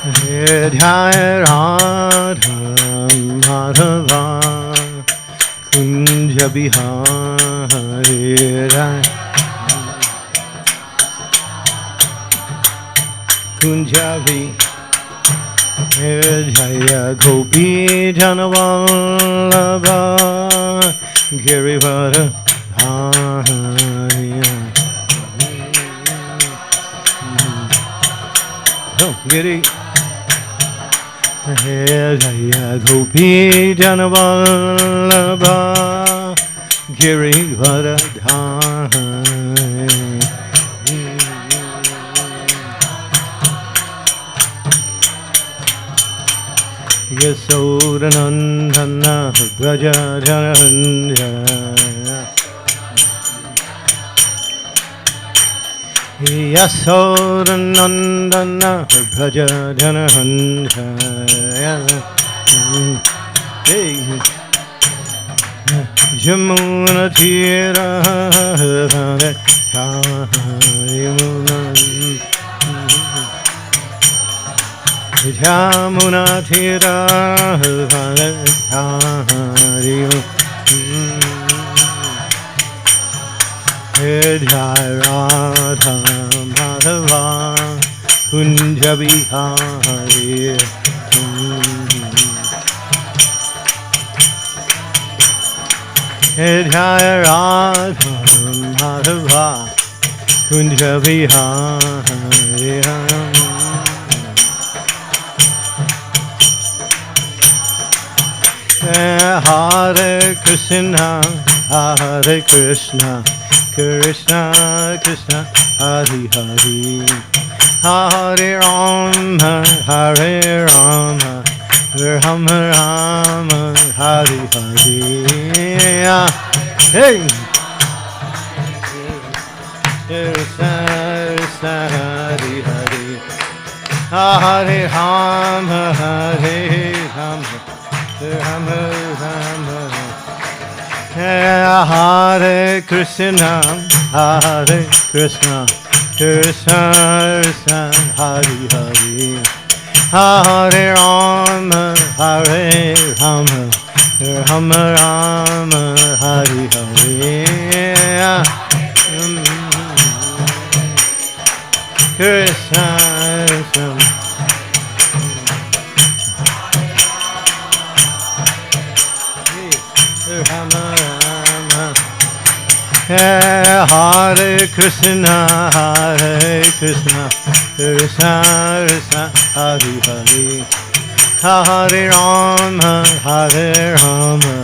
Jai Radha Madhava Kunja Bihari Kunjabi Jaya Gopi Janavallabha Girivara Giri Jaya Gopi Janavallabha Girivara Yasodanandana Braja Janandana Yasodanandana Braja Janandana Jamuna Tira Jamuna Tira Jai Radha Madhava Kunja Bihari Jai Radha Madhava Kunja Bihari Hare Krishna, Hare Krishna, Krishna Krishna, Hare Hare, Hare Rama, Hare Rama, Rama Rama, Hare Hare. Hey, Krishna Krishna, Hare Hare, Hare Rama, Hare Rama. Hare Krishna, Hare Krishna, Krishna Krishna, Hare Hare, Hare Rama, Hare Rama, Rama Rama, Hare Hare. Krishna Krishna. Hare Krishna, Hare Krishna, Krishna Krishna, Hare Hare, Hare Rama, Hare Rama,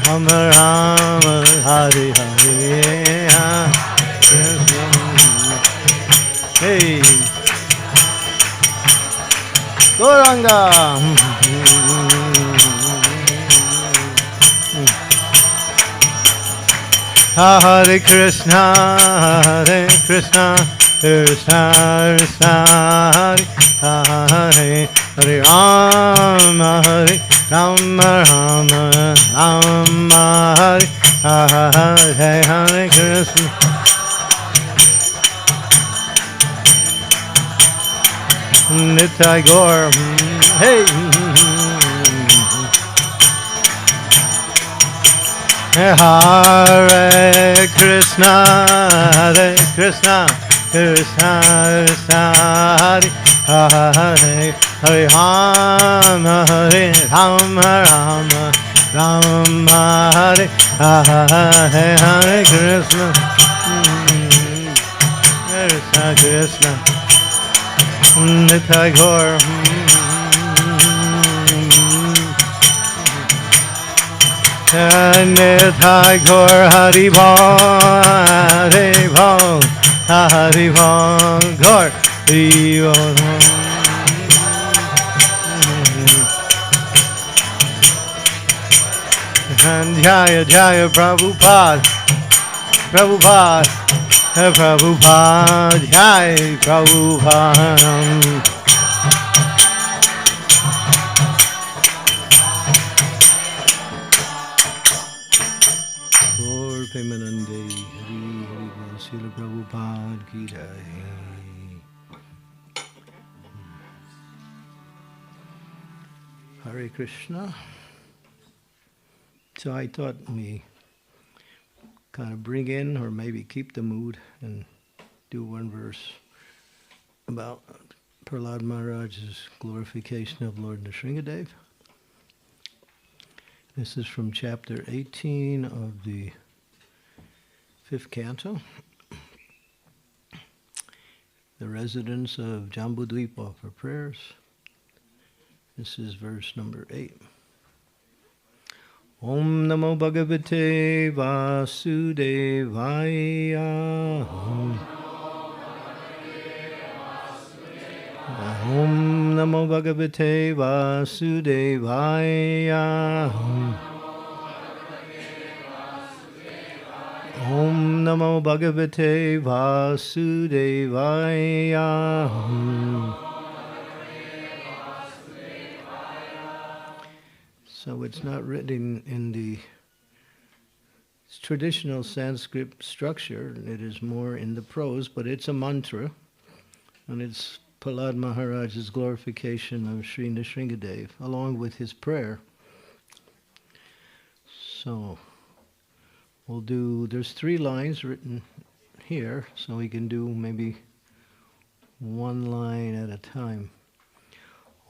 Rama Rama, Hare Hare. Hey, Gauranga. Hare Krishna, Hare Krishna, Krishna Krishna, Hare Hare, Rama, Hare Rama, Rama Rama, Hare Hare Krishna. Nitai Gaur, hey. Hare Krishna, Hare Krishna, Krishna Krishna, Hare Hare, Rama, Hare Rama, Rama Rama, Hare Hare Krishna, Krishna Krishna, Nitai Gaur. Nitai Gaur, Hari Bol, Hari Bol, Hari Bol, Gaur, Hari Bol. Jaya Jaya Prabhupada, Prabhupada, Prabhupada, Jai Prabhupada. Premanande, Hari Hari Srila Prabhupada ki jai. Hare Krishna. So I thought we kind of bring in, or maybe keep the mood and do one verse about Prahlada Maharaj's glorification of Lord Nrisimhadeva. This is from chapter 18 of the 5th canto. The residents of Jambudvipa offer prayers. This is verse number 8. Om Namo Bhagavate Vasudevaya. Om Namo Bhagavate Vasudevaya. Om Namo Bhagavate Vasudevaya. So it's not written in the traditional Sanskrit structure. It is more in the prose, but it's a mantra, and it's Prahlada Maharaj's glorification of Sri Nrisimhadeva, along with his prayer. So we'll do, there's 3 lines written here, so we can do maybe one line at a time.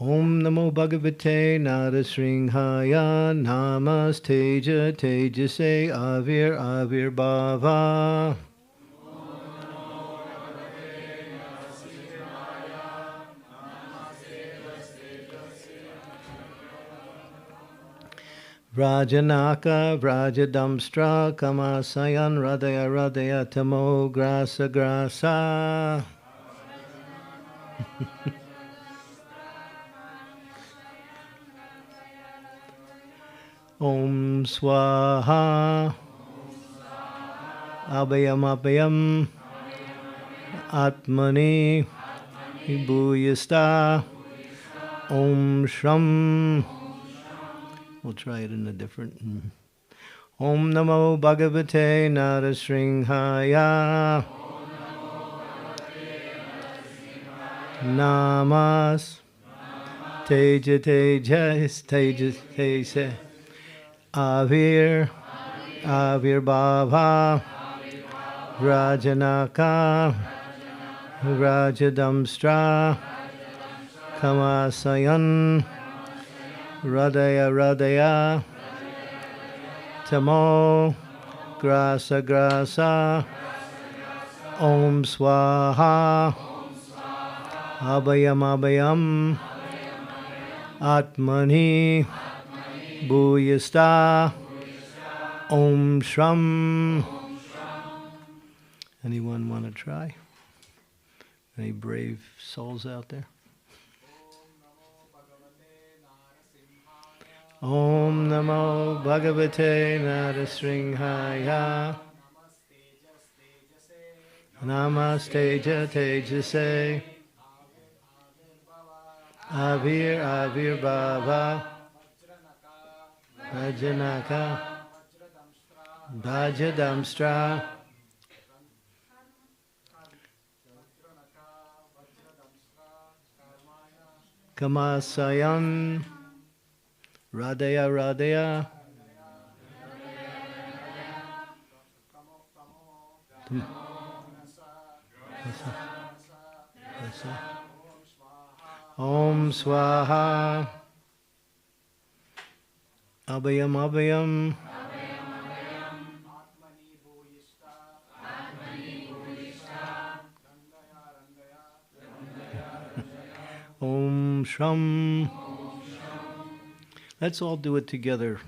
Om Namo Bhagavate Narasimhaya Namasteja Tejase Avir Avir Bhava. Vrajanaka Vrajadamstra Kamasayan Radaya Radaya Tamo Grasa Grasa. Om Swaha Abhayam Abhayam Atmani Bhuyasta Om Shram. We'll try it in a different. Om Namo Bhagavate Narasimhaya. Namas Teja Tejas Tejas Tejas Avir Avir Bhava Rajanaka Rajadamstra Kamasayan Radaya Radaya Tamo Grasa Grasa Om Swaha Abhayam Abhayam Atmani Bhuyasta Om Shram. Anyone want to try? Any brave souls out there? Om Namo Bhagavate Narasimhaya. Namasteja Tejase Avir Avir Bhava Vajanaka Vajadamstra Kamasayan Radaya Radaya Om Swaha Abhayam Abhayam Om Shram. Let's all do it together.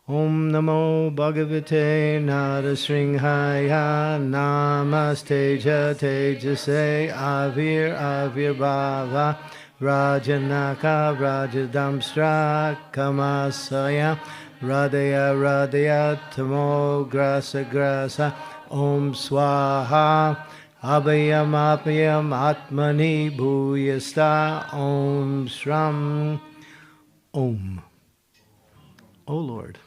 Om Namo Bhagavate Narasimhaya Namasteja Tejase Avir Avir Bhava Rajanaka Rajadamstra Kamasaya Radaya Radaya Tamo Grasa Grasa Om Swaha Abhayam Abhayam Atmani Bhuyasta Om Shram. Om. O Lord,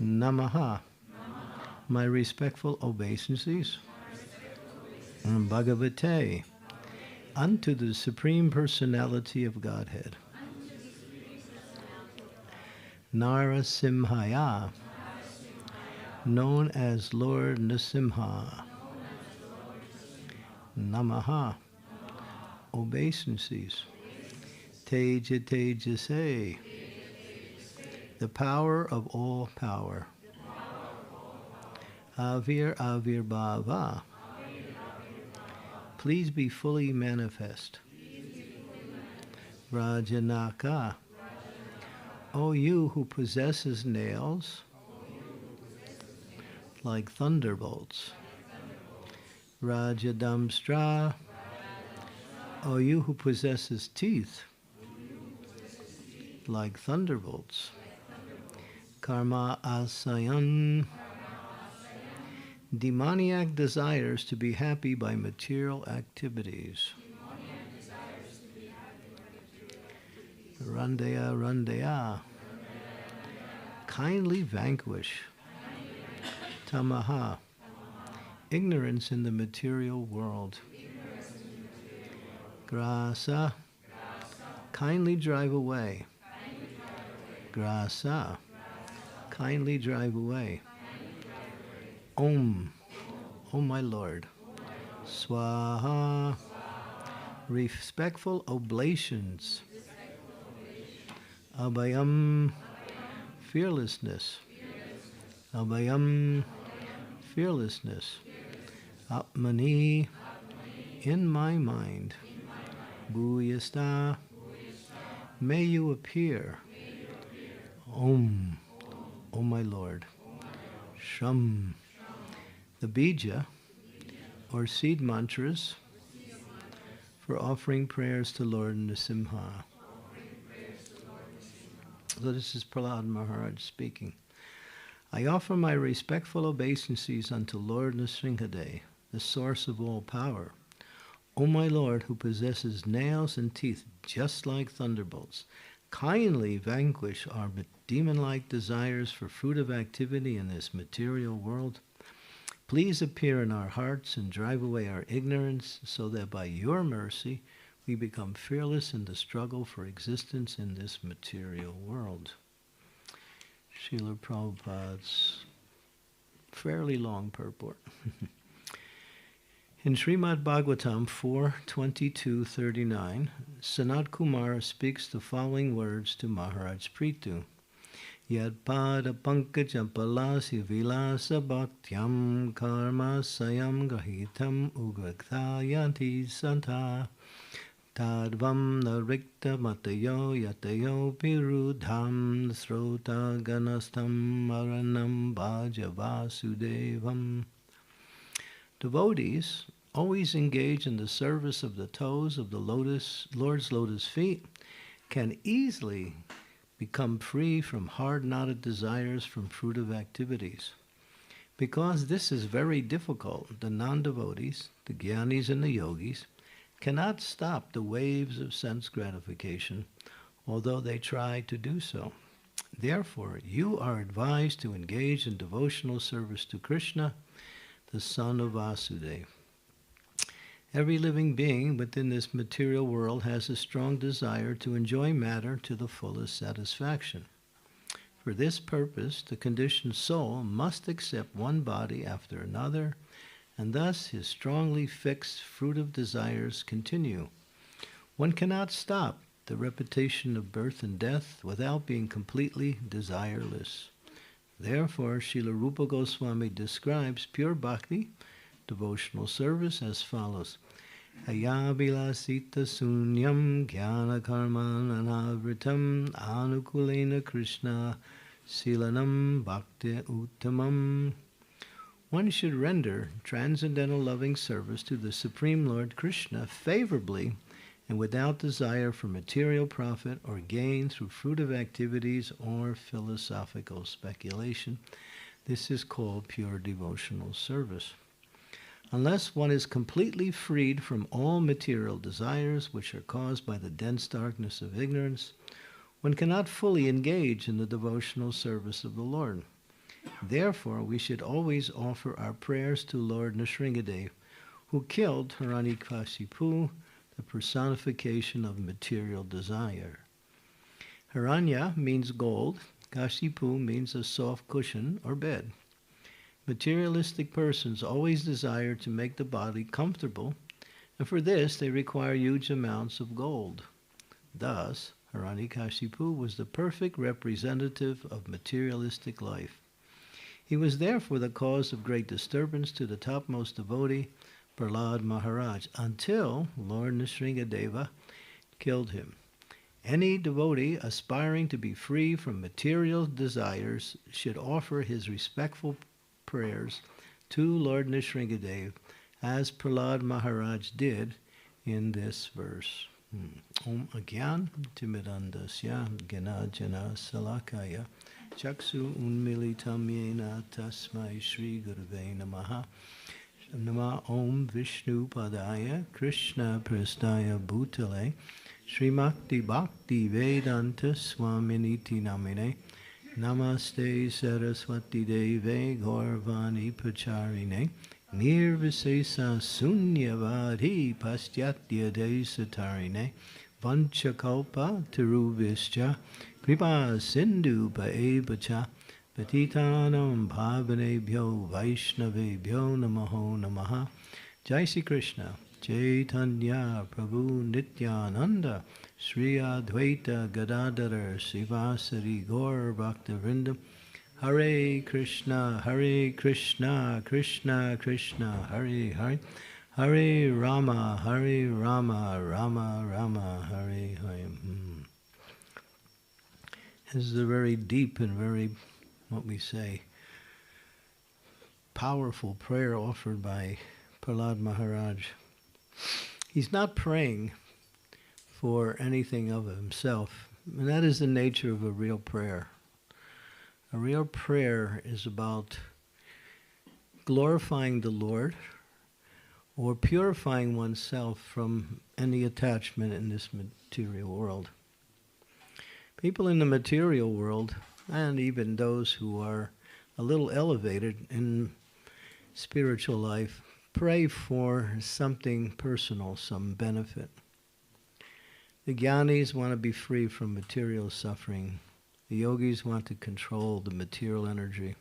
Namaha, my respectful obeisances, and Bhagavate, unto the Supreme Personality of Godhead. Narasimhaya, known as Lord Nrisimha. Namaha, obeisances. Teja Tejase, the power of all power. Avir Avir Bhava, please be fully manifest. Rajanaka, O you who possesses nails like thunderbolts. Rajadamstra, O you who possesses teeth like thunderbolts. Karma asayan, demoniac desires to be happy by material activities. Randaya Randaya, kindly vanquish. Tamaha, ignorance in the material world. Grasa, kindly drive away. Grasa, kindly drive away. Om, O my Lord. Swaha, respectful oblations. Abhayam, fearlessness. Abhayam, fearlessness. Atmani, in my mind. Bhuyasta, may you appear. Om, O my Lord. Sham, the bija, or seed mantras for offering prayers to Lord Nrisimha. So this is Prahlada Maharaj speaking. I offer my respectful obeisances unto Lord Nrisimhadeva, the source of all power. O my Lord, who possesses nails and teeth just like thunderbolts, kindly vanquish our demon-like desires for fruitive activity in this material world. Please appear in our hearts and drive away our ignorance, so that by your mercy we become fearless in the struggle for existence in this material world. Srila Prabhupada's fairly long purport. In Srimad Bhagavatam 4:22-39, Sanat Kumara speaks the following words to Maharaj Prithu. Yad pada pankajam palasi vilasa bhaktyam karma sayam grahitam ugragthayanti santa tadvam narikta matayo yatayo pirudham srota ganastam maranam bhaja vasudevam. Devotees always engage in the service of the toes of the Lord's lotus feet can easily become free from hard-knotted desires from fruitive activities. Because this is very difficult, the non-devotees, the jnanis and the yogis, cannot stop the waves of sense gratification, although they try to do so. Therefore, you are advised to engage in devotional service to Krishna, the son of Vasudeva. Every living being within this material world has a strong desire to enjoy matter to the fullest satisfaction. For this purpose, the conditioned soul must accept one body after another, and thus his strongly fixed fruitive desires continue. One cannot stop the repetition of birth and death without being completely desireless. Therefore, Srila Rupa Goswami describes pure bhakti, devotional service, as follows. Ayabilasita sunyam jnana karman anavritam anukulena krishna silanam bhakti uttamam. One should render transcendental loving service to the Supreme Lord Krishna favorably and without desire for material profit or gain through fruitive activities or philosophical speculation. This is called pure devotional service. Unless one is completely freed from all material desires which are caused by the dense darkness of ignorance, one cannot fully engage in the devotional service of the Lord. Therefore, we should always offer our prayers to Lord Nrisimhadeva, who killed Hiranyakashipu, the personification of material desire. Hiranya means gold, Kashipu means a soft cushion or bed. Materialistic persons always desire to make the body comfortable, and for this they require huge amounts of gold. Thus, Hiranyakashipu was the perfect representative of materialistic life. He was therefore the cause of great disturbance to the topmost devotee, Prahlada Maharaj, until Lord Nrisimhadeva killed him. Any devotee aspiring to be free from material desires should offer his respectful prayers to Lord Nrisimhadeva, as Prahlada Maharaj did in this verse. Om Agyan Timidandasya Ganajana Salakaya Chaksu Unmilitam Yena Tasmai Shri Gurave Namaha Nama Om Vishnu Padaya Krishna Prasthaya Bhutale Srimakti Bhakti Vedanta Swaminiti Namine Namaste Saraswati Deve Gaurvani Pacharine Nirvisesa Sunyavadhi Pastyatya Desatarine Vanchakalpa Tiruvischa Kripa Sindhu Paevacha Patitanam Bhavanebhyo Vaishnavebhyo Namaho Namaha. Jai Sri Krishna Chaitanya Prabhu Nityananda Sri Advaita Gadadhara Sivasari Gaur Bhaktivinoda Hare Krishna, Krishna Krishna, Hare Hare, Hare Rama, Rama Rama, Hare Hare. This is a very deep and very, what we say, powerful prayer offered by Prahlada Maharaj. He's not praying for anything of himself, and that is the nature of a real prayer. A real prayer is about glorifying the Lord or purifying oneself from any attachment in this material world. People in the material world, and even those who are a little elevated in spiritual life, pray for something personal, some benefit. The jnanis want to be free from material suffering. The yogis want to control the material energy.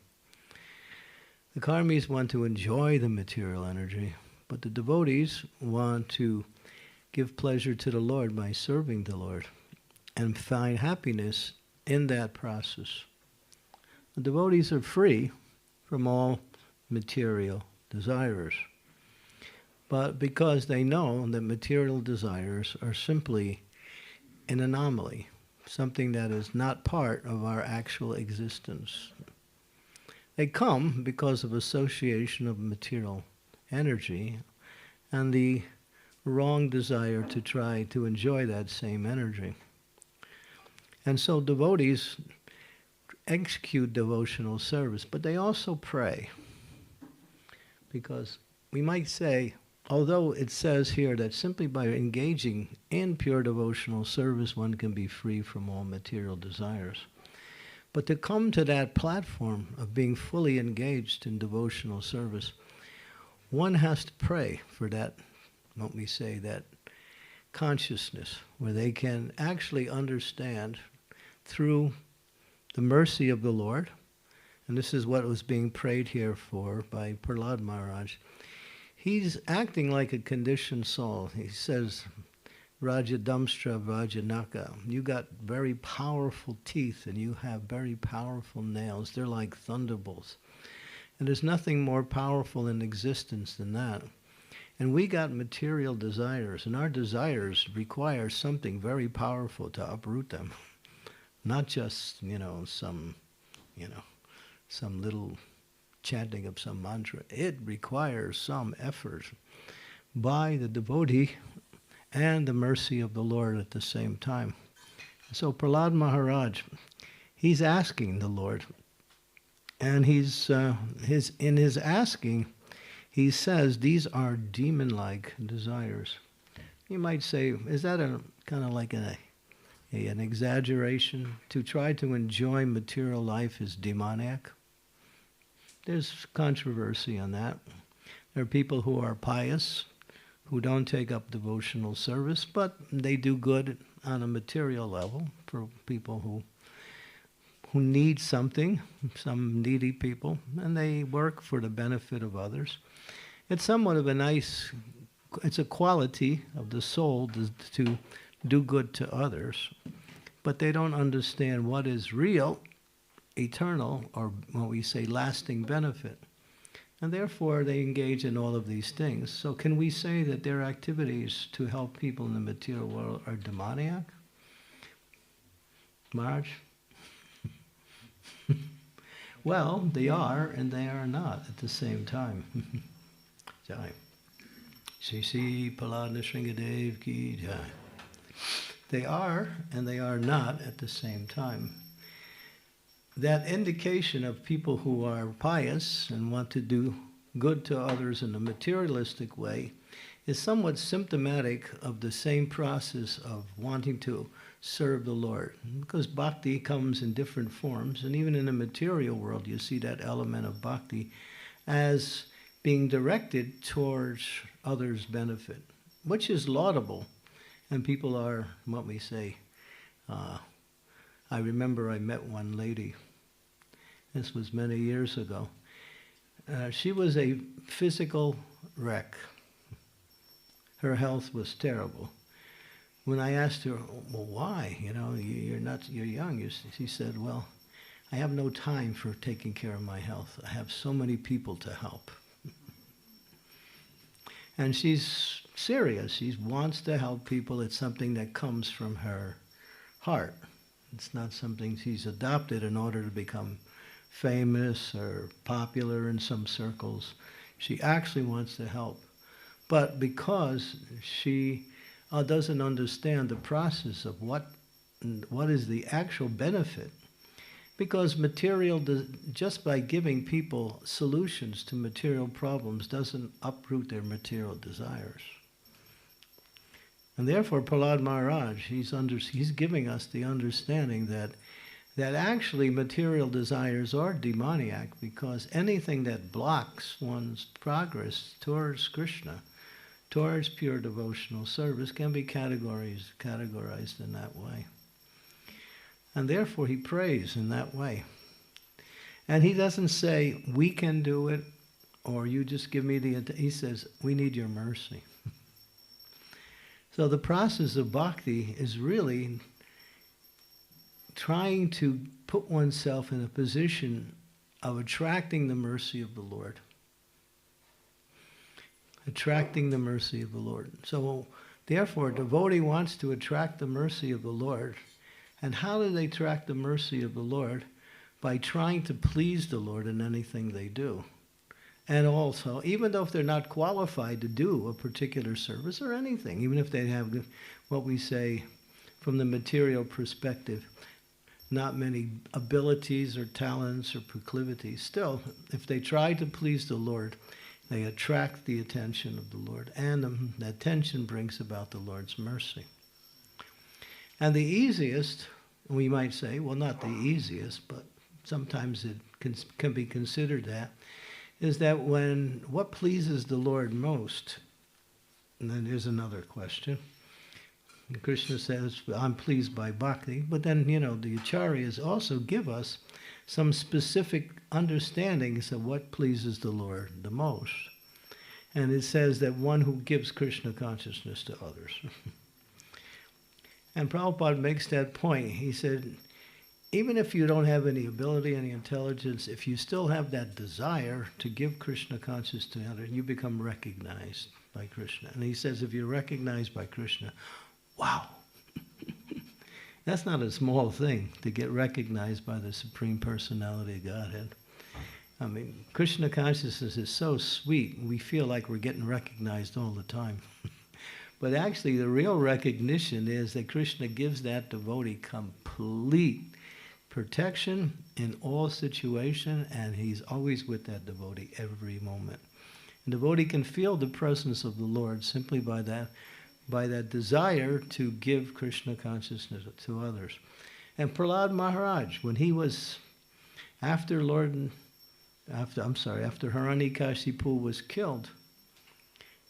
The karmis want to enjoy the material energy. But the devotees want to give pleasure to the Lord by serving the Lord and find happiness in that process. The devotees are free from all material desires. But because they know that material desires are simply an anomaly, something that is not part of our actual existence. They come because of association of material energy and the wrong desire to try to enjoy that same energy. And so devotees execute devotional service, but they also pray. Because we might say, although it says here that simply by engaging in pure devotional service one can be free from all material desires. But to come to that platform of being fully engaged in devotional service, one has to pray for that, what we say, that consciousness, where they can actually understand through the mercy of the Lord, and this is what was being prayed here for by Prahlada Maharaj. He's acting like a conditioned soul. He says, Raja Damstra Vajanaka, you got very powerful teeth and you have very powerful nails. They're like thunderbolts. And there's nothing more powerful in existence than that. And we got material desires, and our desires require something very powerful to uproot them. Not just, some little chanting of some mantra. It requires some effort by the devotee and the mercy of the Lord at the same time. So Prahlada Maharaj, he's asking the Lord, and in his asking, he says these are demon-like desires. You might say, is that a kind of like an exaggeration? To try to enjoy material life is demoniac? There's controversy on that. There are people who are pious, who don't take up devotional service, but they do good on a material level for people who need something, some needy people, and they work for the benefit of others. It's somewhat of a nice, it's a quality of the soul to do good to others, but they don't understand what is real, eternal, or what we say lasting benefit. And therefore they engage in all of these things. So can we say that their activities to help people in the material world are demoniac? Maharaj? Well, they are and they are not at the same time. Jai. Shri Prahlada Nrisimhadeva ki jai. They are and they are not at the same time. That indication of people who are pious and want to do good to others in a materialistic way is somewhat symptomatic of the same process of wanting to serve the Lord. Because bhakti comes in different forms, and even in the material world you see that element of bhakti as being directed towards others' benefit, which is laudable. And people are, what we say, I remember I met one lady, this was many years ago. She was a physical wreck. Her health was terrible. When I asked her, well, why? You know, you're young. She said, well, I have no time for taking care of my health. I have so many people to help. And she's serious. She wants to help people. It's something that comes from her heart. It's not something she's adopted in order to become famous or popular in some circles. She actually wants to help. But because she doesn't understand the process of what is the actual benefit, because just by giving people solutions to material problems doesn't uproot their material desires. And therefore, Prahlada Maharaj, he's giving us the understanding that actually material desires are demoniac, because anything that blocks one's progress towards Krishna, towards pure devotional service, can be categorized in that way. And therefore he prays in that way. And he doesn't say, we can do it, or you just give me he says, we need your mercy. So the process of bhakti is really trying to put oneself in a position of attracting the mercy of the Lord. Attracting the mercy of the Lord. So therefore, a devotee wants to attract the mercy of the Lord. And how do they attract the mercy of the Lord? By trying to please the Lord in anything they do. And also, even though if they're not qualified to do a particular service or anything, even if they have what we say from the material perspective, not many abilities or talents or proclivities, still, if they try to please the Lord, they attract the attention of the Lord, and the attention brings about the Lord's mercy. And the easiest, we might say, well, not the easiest, but sometimes it can be considered that, is that what pleases the Lord most, and then here's another question. Krishna says, I'm pleased by bhakti, but then, the acharyas also give us some specific understandings of what pleases the Lord the most. And it says that one who gives Krishna consciousness to others. And Prabhupada makes that point. He said, even if you don't have any ability, any intelligence, if you still have that desire to give Krishna consciousness to others, you become recognized by Krishna. And he says, if you're recognized by Krishna, wow. That's not a small thing, to get recognized by the Supreme Personality of Godhead. I mean, Krishna consciousness is so sweet, we feel like we're getting recognized all the time. But actually, the real recognition is that Krishna gives that devotee complete protection in all situations, and he's always with that devotee every moment. The devotee can feel the presence of the Lord simply by that desire to give Krishna consciousness to others. And Prahlada Maharaj, when he was after Hiranyakashipu was killed,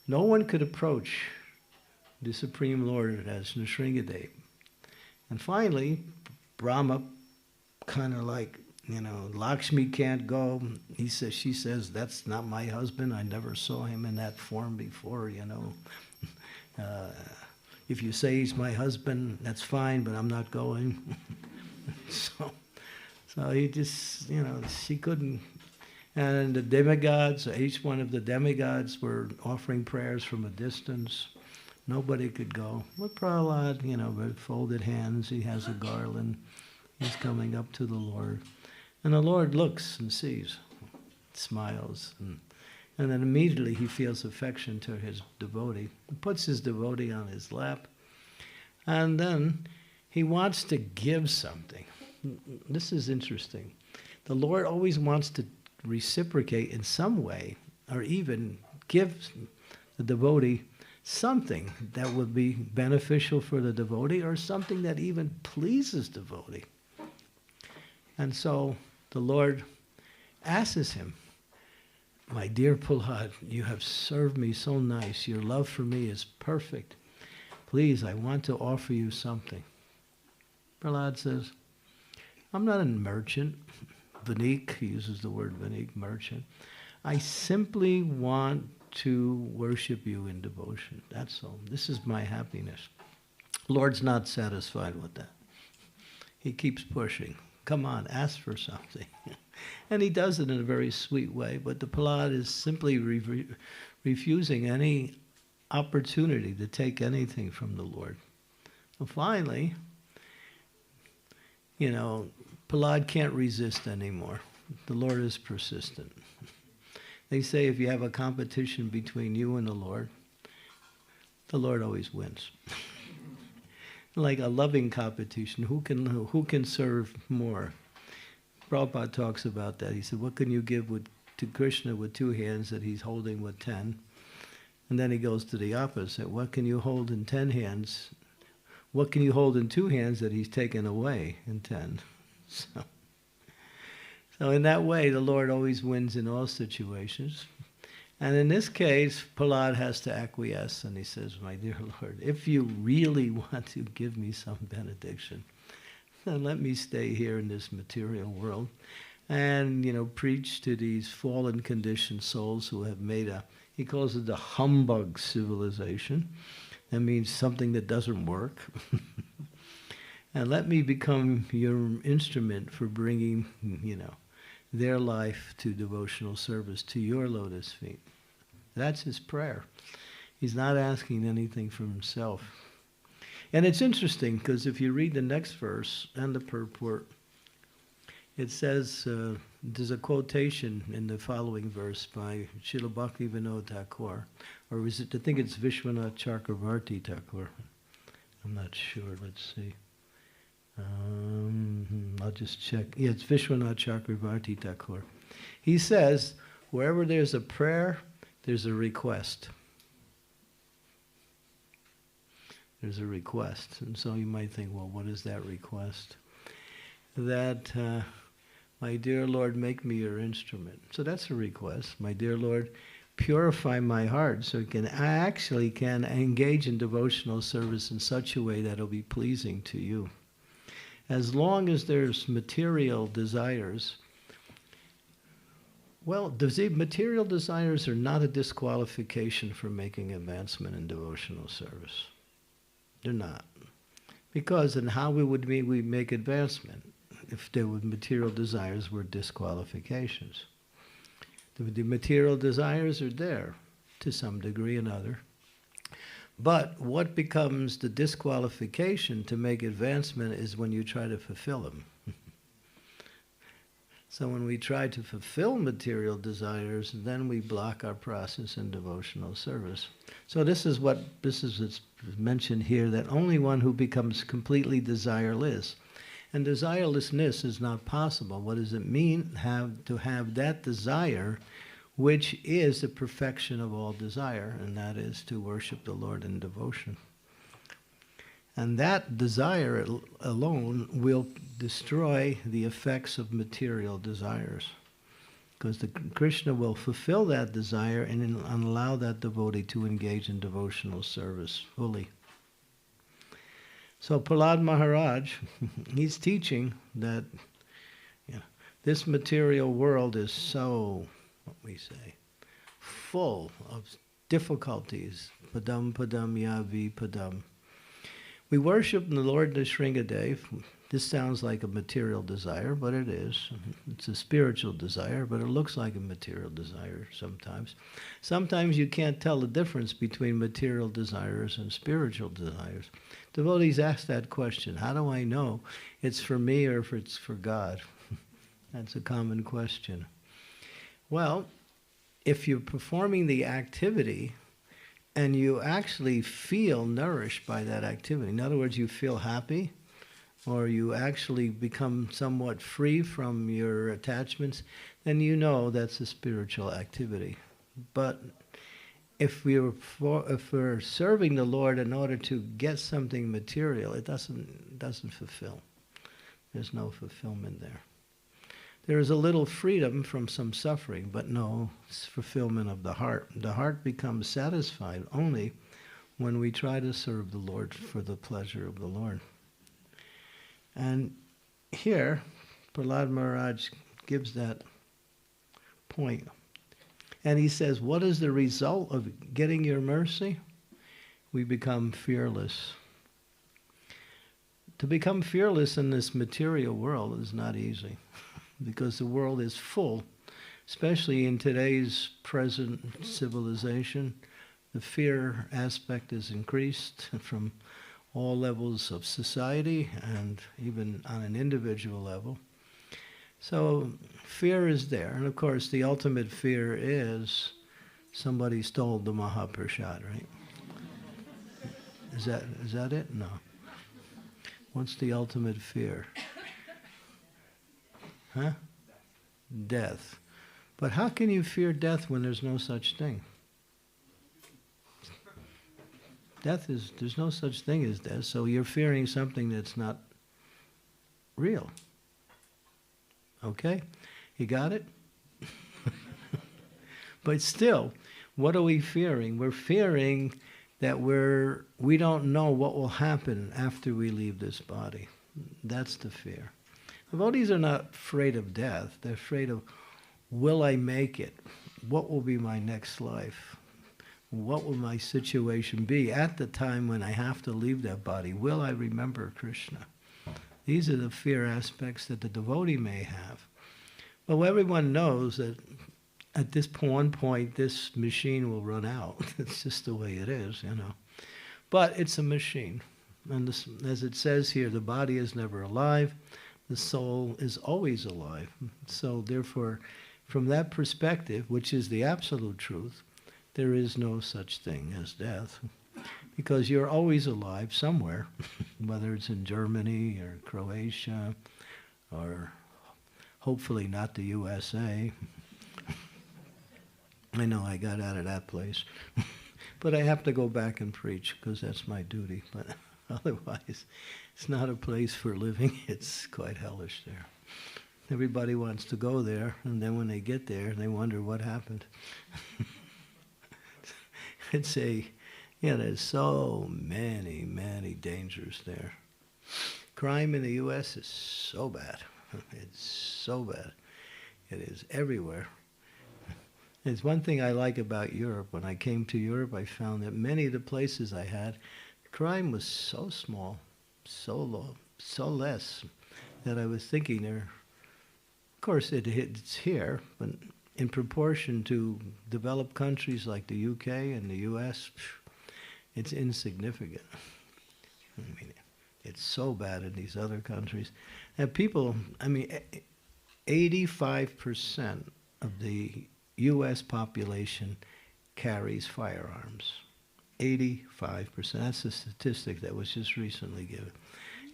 no one could approach the Supreme Lord as Nrisimhadeva. And finally, Brahma kind of like, Lakshmi can't go. She says, that's not my husband. I never saw him in that form before, if you say he's my husband, that's fine, but I'm not going. So he just, she couldn't. And the demigods, each one of the demigods were offering prayers from a distance. Nobody could go. But Prahlad, with folded hands, he has a garland. He's coming up to the Lord. And the Lord looks and sees, smiles, and then immediately he feels affection to his devotee. He puts his devotee on his lap, and then he wants to give something. This is interesting. The Lord always wants to reciprocate in some way, or even give the devotee something that would be beneficial for the devotee, or something that even pleases the devotee. And so the Lord asks him, my dear Prahlad, you have served me so nice. Your love for me is perfect. Please, I want to offer you something. Prahlad says, I'm not a merchant. Vanik, he uses the word vanik, merchant. I simply want to worship you in devotion. That's all. This is my happiness. Lord's not satisfied with that. He keeps pushing. Come on, ask for something. And he does it in a very sweet way, but the Prahlad is simply refusing any opportunity to take anything from the Lord. So finally, Prahlad can't resist anymore. The Lord is persistent. They say if you have a competition between you and the Lord always wins. Like a loving competition, who can serve more? Prabhupada talks about that. He said, what can you give to Krishna with 2 hands that he's holding with 10? And then he goes to the opposite. What can you hold in 10 hands? What can you hold in 2 hands that he's taken away in 10? So in that way, the Lord always wins in all situations. And in this case, Prahlad has to acquiesce, and he says, my dear Lord, if you really want to give me some benediction, then let me stay here in this material world and, preach to these fallen conditioned souls who have made he calls it the humbug civilization. That means something that doesn't work. And let me become your instrument for bringing, their life to devotional service, to your lotus feet. That's his prayer. He's not asking anything from himself. And it's interesting, because if you read the next verse and the purport, it says, there's a quotation in the following verse by Srila Bhakti Vinod Thakur, or is it, I think it's Vishwanath Chakravarti Thakur. I'm not sure, let's see. I'll just check. Yeah, it's Vishwanath Chakravarti Thakur. He says, wherever there's a prayer, there's a request. There's a request. And so you might think, well, what is that request? That, my dear Lord, make me your instrument. So that's a request. My dear Lord, purify my heart so I actually can engage in devotional service in such a way that it'll be pleasing to you. As long as there's material desires, well, material desires are not a disqualification for making advancement in devotional service. They're not. Because then how would we make advancement if there were material desires were disqualifications? The material desires are there to some degree or another. But what becomes the disqualification to make advancement is when you try to fulfill them. So when we try to fulfill material desires, then we block our process in devotional service. So this is it's mentioned here, that only one who becomes completely desireless. And desirelessness is not possible. What does it mean to have that desire, which is the perfection of all desire, and that is to worship the Lord in devotion. And that desire alone will destroy the effects of material desires, because Krishna will fulfill that desire and allow that devotee to engage in devotional service fully. So Prahlada Maharaj, he's teaching that This material world is so, what we say, full of difficulties. Padam padam yavi padam. We worship the Lord Nrisimhadeva. This sounds like a material desire, but it is. It's a spiritual desire, but it looks like a material desire sometimes. Sometimes you can't tell the difference between material desires and spiritual desires. Devotees ask that question, how do I know it's for me or if it's for God? That's a common question. Well, if you're performing the activity and you actually feel nourished by that activity, in other words, you feel happy, or you actually become somewhat free from your attachments, then you know that's a spiritual activity. But if we're serving the Lord in order to get something material, it doesn't fulfill. There's no fulfillment there. There is a little freedom from some suffering, but no fulfillment of the heart. The heart becomes satisfied only when we try to serve the Lord for the pleasure of the Lord. And here, Prahlada Maharaj gives that point. And he says, what is the result of getting your mercy? We become fearless. To become fearless in this material world is not easy, because the world is full, especially in today's present civilization. The fear aspect is increased from all levels of society and even on an individual level. So fear is there. And of course, the ultimate fear is somebody stole the Mahaprasad, right? Is that it? No. What's the ultimate fear? Huh? Death. But how can you fear death when there's no such thing? There's no such thing as death, so you're fearing something that's not real. Okay? You got it? But still, what are we fearing? We're fearing that we don't know what will happen after we leave this body. That's the fear. Devotees are not afraid of death. They're afraid of, will I make it? What will be my next life? What will my situation be at the time when I have to leave that body? Will I remember Krishna? These are the fear aspects that the devotee may have. Well, everyone knows that at this one point, this machine will run out. It's just the way it is, you know. But it's a machine. And this, as it says here, the body is never alive. The soul is always alive. So therefore, from that perspective, which is the absolute truth, there is no such thing as death, because you're always alive somewhere, whether it's in Germany or Croatia or hopefully not the USA. I know I got out of that place, but I have to go back and preach because that's my duty. But otherwise, it's not a place for living. It's quite hellish there. Everybody wants to go there, and then when they get there, they wonder what happened. There's so many dangers there. Crime in the U.S. is so bad. It's so bad. It is everywhere. There's one thing I like about Europe. When I came to Europe, I found that many of the places I had, crime was so small, so low, so less, that I was thinking there, of course it's here, but in proportion to developed countries like the UK and the US, it's insignificant. I mean, it's so bad in these other countries. And people, 85% of the US population carries firearms. 85%. That's a statistic that was just recently given.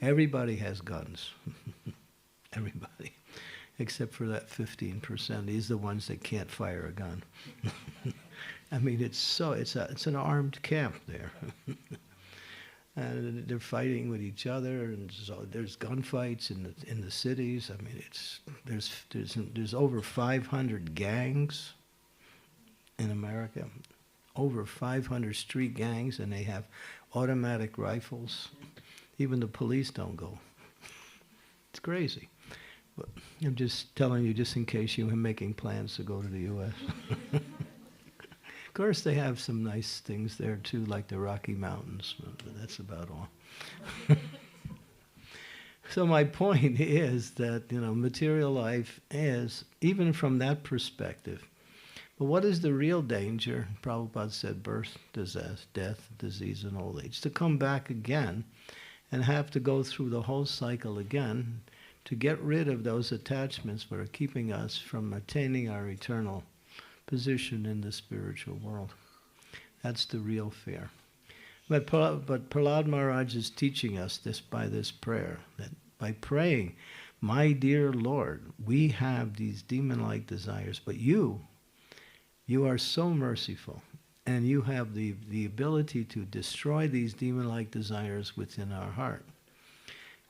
Everybody has guns. Everybody. Except for that 15%. These are the ones that can't fire a gun. It's an armed camp there. And they're fighting with each other, and so there's gunfights in the cities. There's over 500 gangs in America, over 500 street gangs, and they have automatic rifles. Even the police don't go. It's crazy. But I'm just telling you, just in case you were making plans to go to the U.S. Of course, they have some nice things there too, like the Rocky Mountains, but that's about all. So my point is that, material life is, even from that perspective, but what is the real danger? Prabhupada said birth, disease, death, disease, and old age. To come back again and have to go through the whole cycle again to get rid of those attachments that are keeping us from attaining our eternal position in the spiritual world. That's the real fear. But Prahlada Maharaj is teaching us this by this prayer, that by praying, my dear Lord, we have these demon-like desires, but you are so merciful, and you have the ability to destroy these demon-like desires within our heart.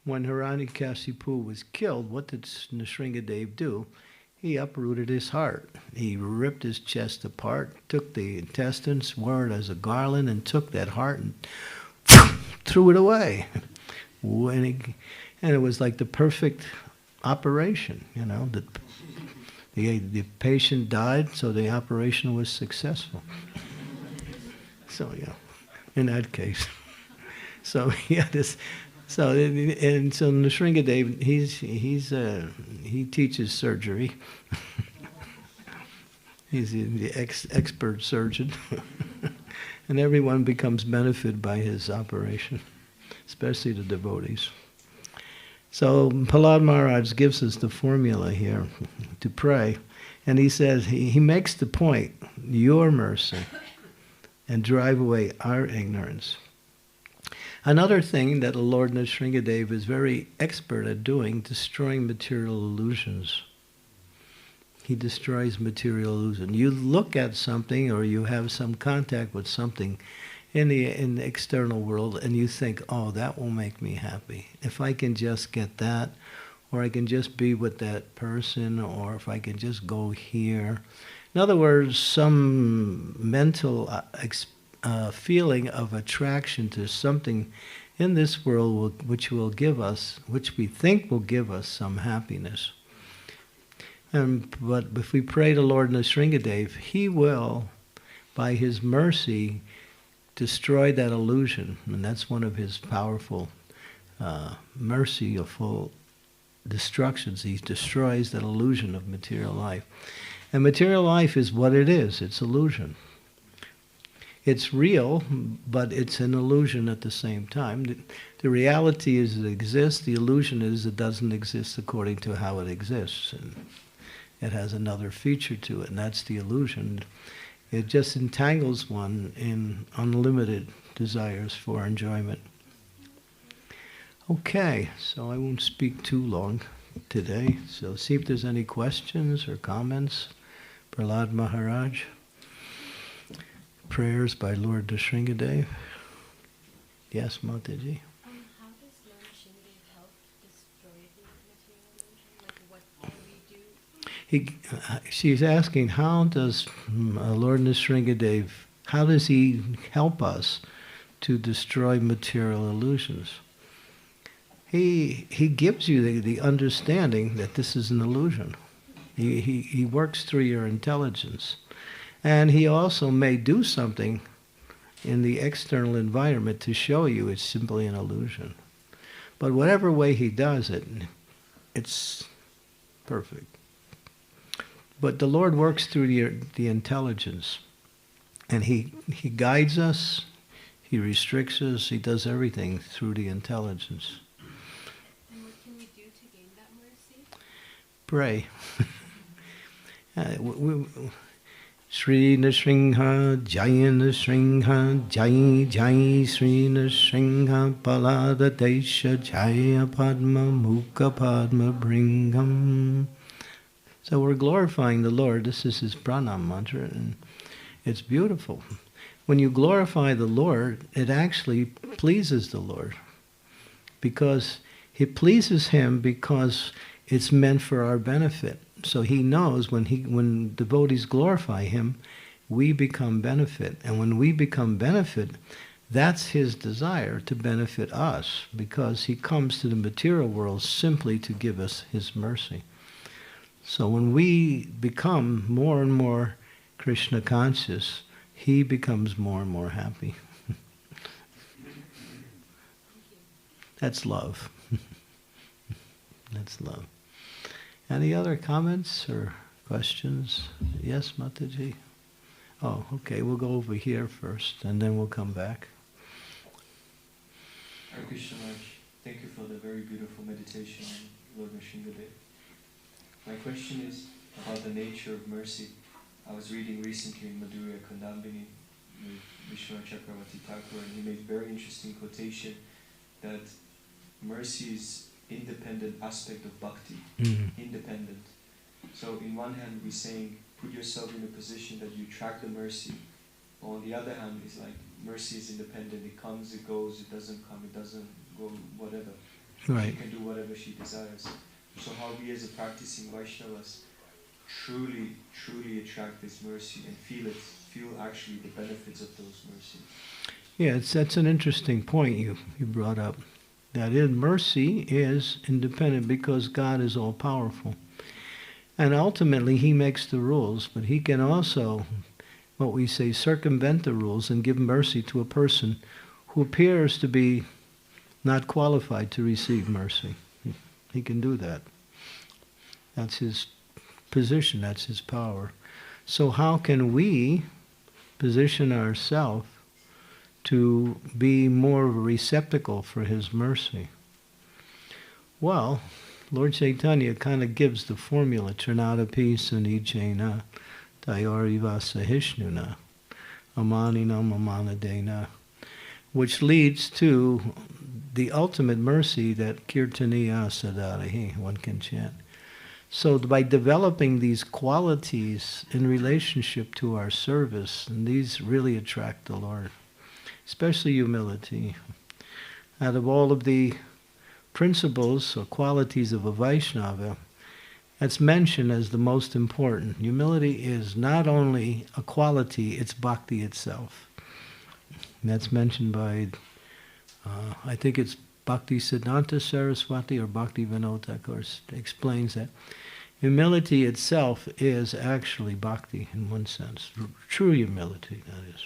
When Hiranyakashipu was killed, what did Nrisimhadeva do? He uprooted his heart. He ripped his chest apart, took the intestines, wore it as a garland, and took that heart and threw it away. And it was like the perfect operation, The patient died, so the operation was successful. So, in that case. So, this. So Nrisimhadeva, he teaches surgery. He's the expert surgeon, and everyone becomes benefited by his operation, especially the devotees. So Prahlada Maharaj gives us the formula here to pray, and he says he makes the point: your mercy, and drive away our ignorance. Another thing that Lord Nrisimhadeva is very expert at doing, destroying material illusions. He destroys material illusion. You look at something or you have some contact with something in the external world and you think, oh, that will make me happy. If I can just get that, or I can just be with that person, or if I can just go here. In other words, some mental feeling of attraction to something in this world which we think will give us some happiness. But if we pray to Lord Nrisimhadeva, he will, by his mercy, destroy that illusion. And that's one of his powerful, merciful destructions. He destroys that illusion of material life. And material life is what it is. It's illusion. It's real, but it's an illusion at the same time. The reality is it exists. The illusion is it doesn't exist according to how it exists. And it has another feature to it, and that's the illusion. It just entangles one in unlimited desires for enjoyment. Okay, so I won't speak too long today. So see if there's any questions or comments. Prahlada Maharaj. Prayers by Lord Nrisimhadeva. Yes, Mataji. How does Lord Nrisimhadeva help destroy the material illusion? Like, what do we do? She's asking, how does Lord Nrisimhadeva, how does he help us to destroy material illusions? He gives you the understanding that this is an illusion. He works through your intelligence. And he also may do something in the external environment to show you it's simply an illusion. But whatever way he does it, it's perfect. But the Lord works through the intelligence. And he guides us, he restricts us, he does everything through the intelligence. And what can we do to gain that mercy? Pray. Sri Nrisimha, Jaya Nrisimha, Jai Jai Sri Nrisimha, Prahlada Desha, Jaya Padma, Mukha Padma Bringam. So we're glorifying the Lord. This is his pranam mantra, and it's beautiful. When you glorify the Lord, it actually pleases the Lord. Because it pleases him because it's meant for our benefit. So he knows when devotees glorify him, we become benefit. And when we become benefit, That's his desire to benefit us, because he comes to the material world simply to give us his mercy. So when we become more and more Krishna conscious, he becomes more and more happy. That's love. That's love. Any other comments or questions? Yes, Mataji? Oh, okay, we'll go over here first, and then we'll come back. Hare Krishna Maharaj, thank you for the very beautiful meditation on Lord Nrisimhadeva. My question is about the nature of mercy. I was reading recently in Madhurya Kandambini with Vishnu Chakravarti Thakur, and he made a very interesting quotation that mercy is independent aspect of bhakti. Mm-hmm. Independent. So in one hand we're saying put yourself in a position that you attract the mercy. On the other hand, it's like mercy is independent. It comes, it goes, it doesn't come, it doesn't go, whatever. Right. She can do whatever she desires. So how we as a practicing Vaishnavas truly attract this mercy and feel actually the benefits of those mercies. Yeah, that's an interesting point you brought up. That is, mercy is independent because God is all-powerful. And ultimately, he makes the rules, but he can also, what we say, circumvent the rules and give mercy to a person who appears to be not qualified to receive mercy. He can do that. That's his position, that's his power. So how can we position ourselves to be more of a receptacle for his mercy? Well, Lord Chaitanya kind of gives the formula, Trinadapi Sunijena Tayorivasa Sahishnuna Amaninam Amanadena, which leads to the ultimate mercy that Kirtaniya Sadarahi, one can chant. So by developing these qualities in relationship to our service, and these really attract the Lord, especially humility. Out of all of the principles or qualities of a Vaishnava, that's mentioned as the most important. Humility is not only a quality, it's bhakti itself. And that's mentioned by, I think it's Bhakti Siddhanta Saraswati or Bhakti Vinod Thakur explains that humility itself is actually bhakti in one sense. True humility, that is.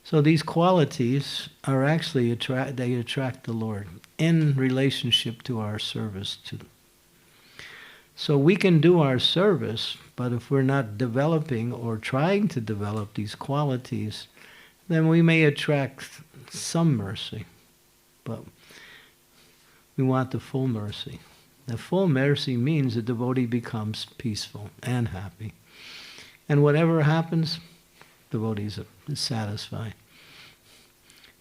So these qualities are actually they attract the Lord in relationship to our service too. So we can do our service, but if we're not developing or trying to develop these qualities, then we may attract some mercy. But we want the full mercy. The full mercy means the devotee becomes peaceful and happy. And whatever happens, devotees are satisfied.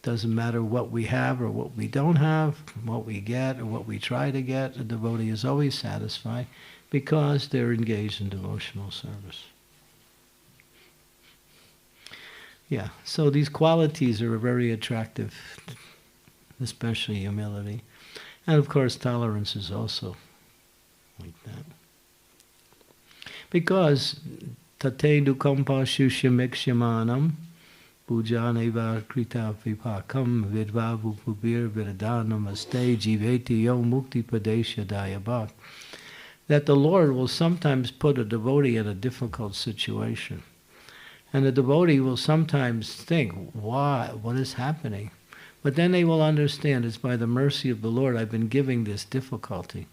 Doesn't matter what we have or what we don't have, what we get or what we try to get, the devotee is always satisfied because they're engaged in devotional service. Yeah, so these qualities are very attractive, especially humility. And of course, tolerance is also like that. Because tate dukampa shushamikshamanam pujaneva krita vipakam vidva vupubir viradanam aste jiveti yo mukti padesha dayabhat. That the Lord will sometimes put a devotee in a difficult situation. And the devotee will sometimes think, why? What is happening? But then they will understand it's by the mercy of the Lord I've been giving this difficulty.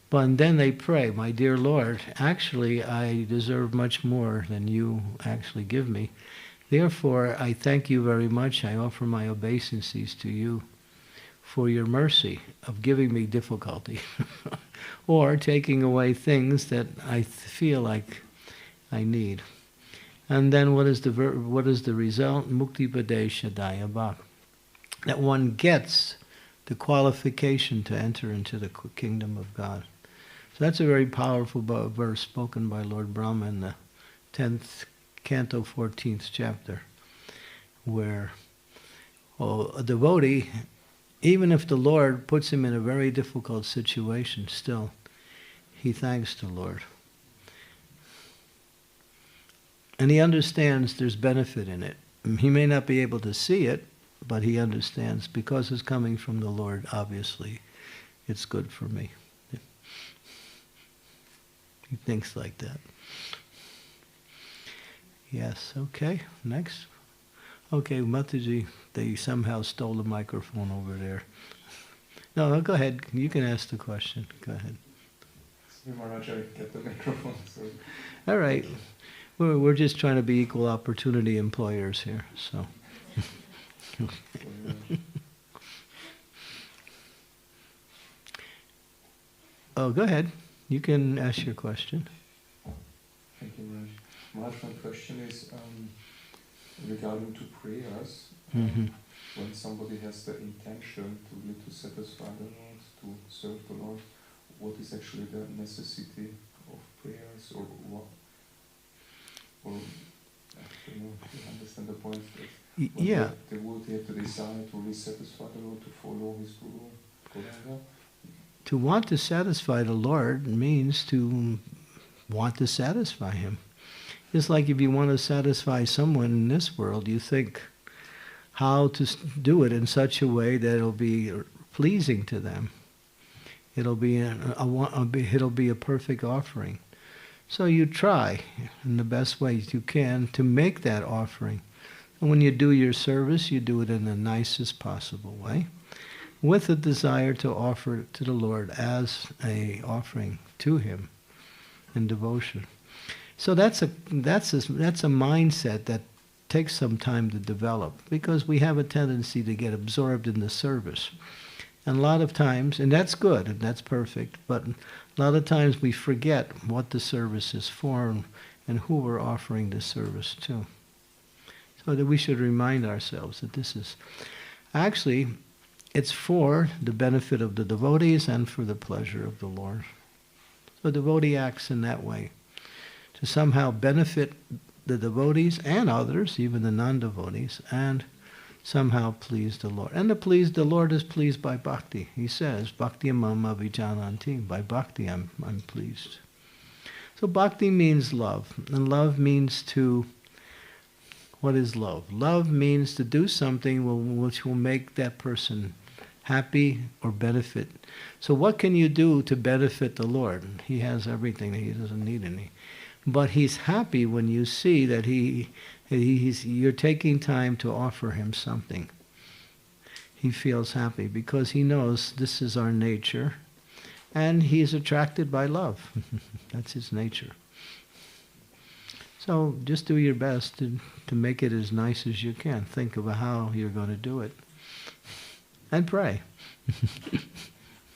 But then they pray, my dear Lord, actually I deserve much more than you actually give me. Therefore, I thank you very much. I offer my obeisances to you for your mercy of giving me difficulty or taking away things that I feel like I need. And then what is the result? Mukti padesha dayabha. That one gets the qualification to enter into the kingdom of God. So that's a very powerful verse spoken by Lord Brahma in the 10th canto, 14th chapter, where a devotee, even if the Lord puts him in a very difficult situation, still he thanks the Lord. And he understands there's benefit in it. He may not be able to see it, but he understands because it's coming from the Lord, obviously, it's good for me. He thinks like that. Yes, okay, next. Okay, Mataji, they somehow stole the microphone over there. No, go ahead, you can ask the question, go ahead. Maharaj, I get the microphone, sorry. All right, we're just trying to be equal opportunity employers here, so. Oh, go ahead. You can ask your question. Thank you, Maharaj. Maharaj, my question is regarding to prayers. When somebody has the intention to really to satisfy the Lord, to serve the Lord, what is actually the necessity of prayers, or what? Or I don't know, you understand the point that Yeah. the devotee have to desire to really satisfy the Lord, to follow his Guru, Govinda. To want to satisfy the Lord means to want to satisfy Him. It's like if you want to satisfy someone in this world, you think how to do it in such a way that it'll be pleasing to them. It'll be a perfect offering. So you try in the best ways you can to make that offering. And when you do your service, you do it in the nicest possible way, with a desire to offer it to the Lord as a offering to Him in devotion. So that's a mindset that takes some time to develop, because we have a tendency to get absorbed in the service. And a lot of times, and that's good, and that's perfect, but a lot of times we forget what the service is for and who we're offering the service to. So that we should remind ourselves that this is actually, it's for the benefit of the devotees and for the pleasure of the Lord. So a devotee acts in that way, to somehow benefit the devotees and others, even the non-devotees, and somehow please the Lord. And the Lord is pleased by bhakti. He says, Bhakti mama vijananti. By bhakti I'm pleased. So bhakti means love. And love means to, what is love? Love means to do something which will make that person happy or benefit. So what can you do to benefit the Lord? He has everything. He doesn't need any. But He's happy when you see that you're taking time to offer Him something. He feels happy because He knows this is our nature, and He is attracted by love. That's His nature. So just do your best to make it as nice as you can. Think about how you're going to do it. And pray. Thank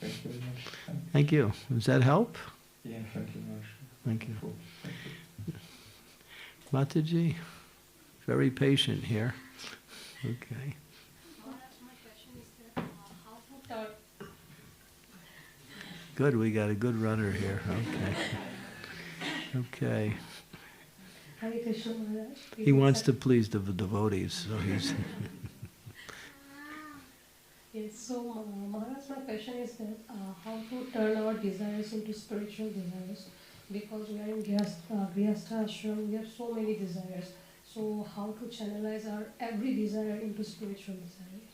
you very much. Thank you. Does that help? Yeah, thank you, Maharaj. Thank you. Cool. Thank you. Mataji, very patient here. Okay. Maharaj, my question is that how to turn... Good, we got a good runner here. Okay. Okay. Hare Krishna Maharaj. He wants to please the devotees, so he's... Yes, so Maharaj, my question is that how to turn our desires into spiritual desires, because we are in Grihastha ashram, we have so many desires. So how to channelize our every desire into spiritual desires?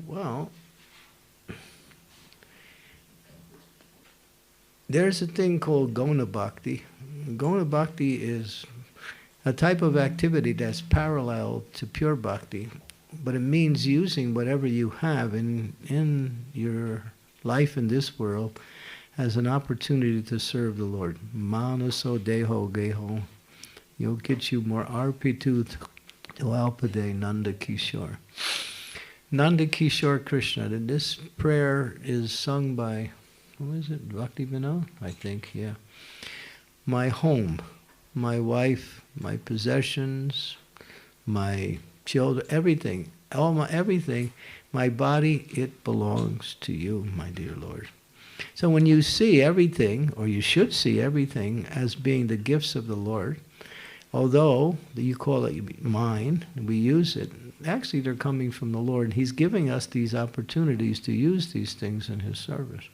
Well, there's a thing called Gona Bhakti. Gona Bhakti is a type of activity that's parallel to pure Bhakti, but it means using whatever you have in your life in this world as an opportunity to serve the Lord. Manaso deho geho yokichu more arpitu alpade Nanda Kishore. Nanda Kishore Krishna. And this prayer is sung by, who is it? Bhakti Vinod? I think, yeah. My home, my wife, my possessions, my children, everything, everything, my body, it belongs to you, my dear Lord. So when you see everything, or you should see everything as being the gifts of the Lord, although you call it mine, we use it, actually they're coming from the Lord. He's giving us these opportunities to use these things in His service.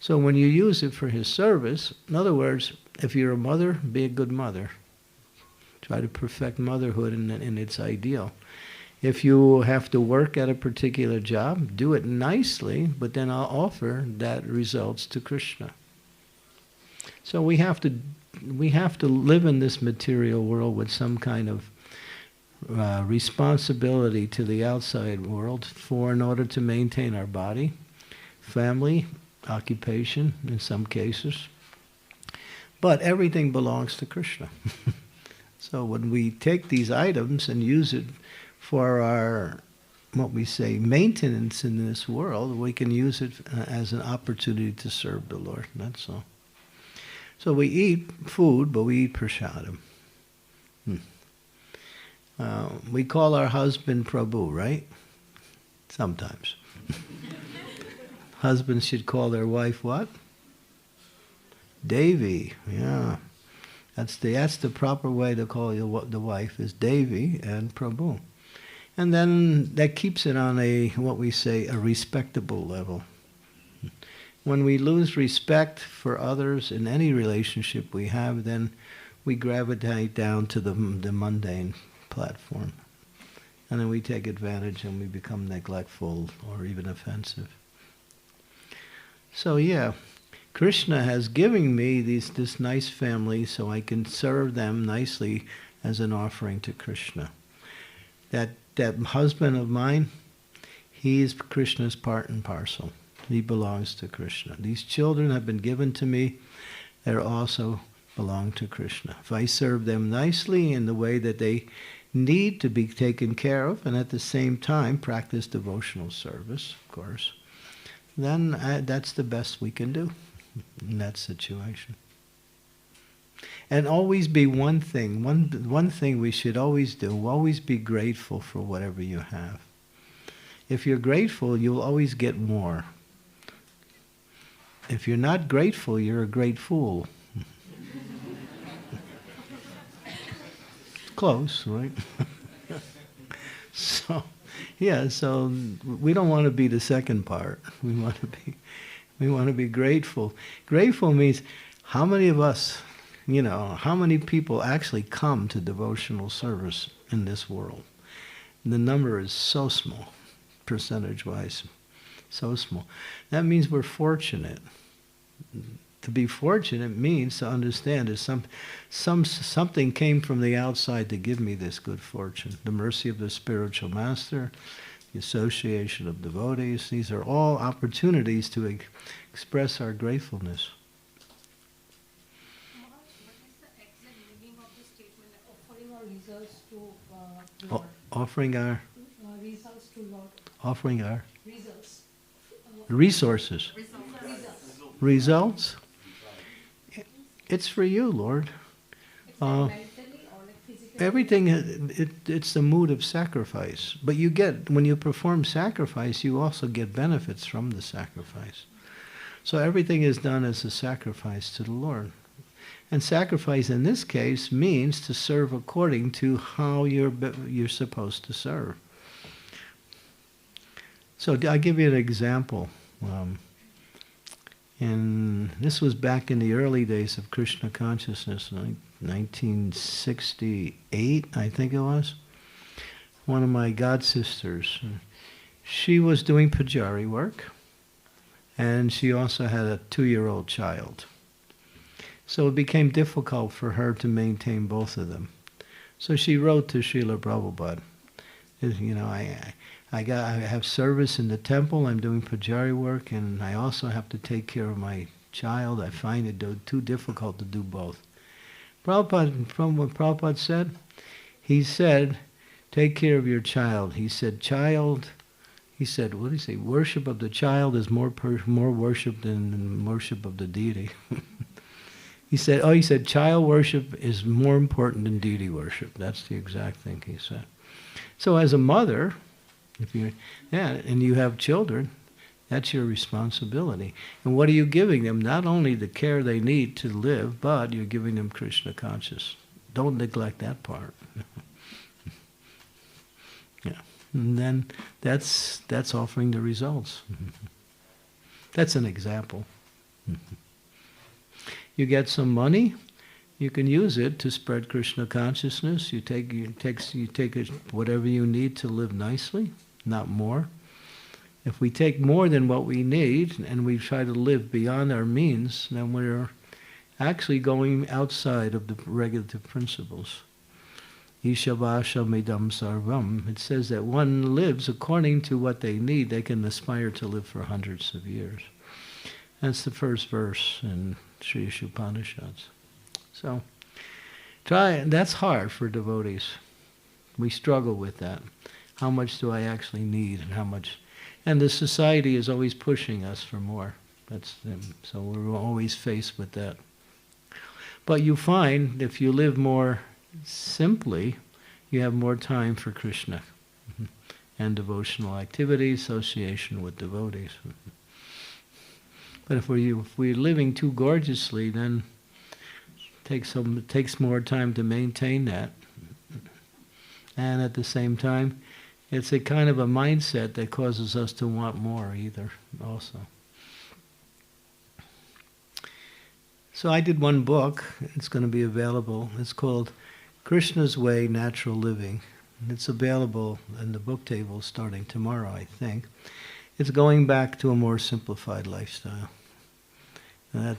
So when you use it for His service, in other words, if you're a mother, be a good mother. Try to perfect motherhood in its ideal. If you have to work at a particular job, do it nicely, but then I'll offer that results to Krishna. So we have to live in this material world with some kind of responsibility to the outside world in order to maintain our body, family, occupation in some cases. But everything belongs to Krishna. So when we take these items and use it for our, what we say, maintenance in this world, we can use it as an opportunity to serve the Lord. That's all. So we eat food, but we eat prasadam. We call our husband Prabhu, right? Sometimes. Husbands should call their wife what? Devi. Yeah. That's the proper way to call the wife, is Devi and Prabhu. And then that keeps it on what we say, a respectable level. When we lose respect for others in any relationship we have, then we gravitate down to the mundane platform. And then we take advantage and we become neglectful or even offensive. So yeah, Krishna has given me this nice family so I can serve them nicely as an offering to Krishna. That husband of mine, he is Krishna's part and parcel. He belongs to Krishna. These children have been given to me. They also belong to Krishna. If I serve them nicely in the way that they need to be taken care of, and at the same time practice devotional service, of course, then that's the best we can do in that situation. And always be one thing we should always do, always be grateful for whatever you have. If you're grateful, you'll always get more. If you're not grateful, you're a great fool. Close, right? So we don't want to be the second part. We want to be grateful. Grateful means how many of us, how many people actually come to devotional service in this world? The number is so small, percentage-wise, so small. That means we're fortunate. To be fortunate means to understand that something came from the outside to give me this good fortune. The mercy of the spiritual master, the association of devotees, these are all opportunities to express our gratefulness. What is the exact meaning of the statement, offering our results to Lord? Offering our Results to Lord. Offering our Results. resources. Results? It's for you, Lord. It's like mentally or like physically? Everything, it's the mood of sacrifice. But when you perform sacrifice, you also get benefits from the sacrifice. So everything is done as a sacrifice to the Lord. And sacrifice in this case means to serve according to how you're supposed to serve. So I'll give you an example. And this was back in the early days of Krishna consciousness, 1968, I think it was. One of my god sisters, she was doing pujari work, and she also had a 2-year-old child. So it became difficult for her to maintain both of them. So she wrote to Srila Prabhupada, I have service in the temple, I'm doing pujari work, and I also have to take care of my child. I find it too difficult to do both. From what Prabhupada said, he said, take care of your child. He said, what did he say? Worship of the child is more worship than worship of the deity. He said, child worship is more important than deity worship. That's the exact thing he said. So as a mother, and you have children, that's your responsibility. And what are you giving them? Not only the care they need to live, but you're giving them Krishna conscious. Don't neglect that part. Yeah. And then that's offering the results. That's an example. You get some money, You can use it to spread Krishna consciousness. You take it whatever you need to live nicely, not more. If we take more than what we need and we try to live beyond our means, then we're actually going outside of the regulative principles. Ishavashamidam sarvam. It says that one lives according to what they need. They can aspire to live for hundreds of years. That's the first verse in Sri Upanishads. So, that's hard for devotees. We struggle with that. How much do I actually need and how much? And the society is always pushing us for more. So we're always faced with that. But you find if you live more simply, you have more time for Krishna and devotional activity, association with devotees. But if we're living too gorgeously, then it takes more time to maintain that. And at the same time, it's a kind of a mindset that causes us to want more either, also. So I did one book, it's going to be available. It's called Krishna's Way, Natural Living. It's available in the book table starting tomorrow, I think. It's going back to a more simplified lifestyle. And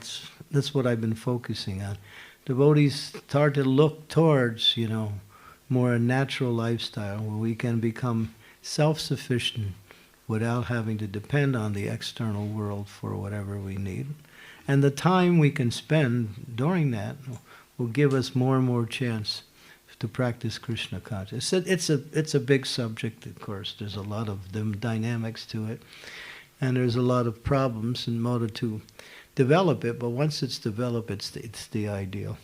that's what I've been focusing on. Devotees start to look towards, more a natural lifestyle where we can become self-sufficient without having to depend on the external world for whatever we need. And the time we can spend during that will give us more and more chance to practice Krishna consciousness. It's a big subject, of course. There's a lot of dynamics to it. And there's a lot of problems in order to develop it, but once it's developed, it's the ideal.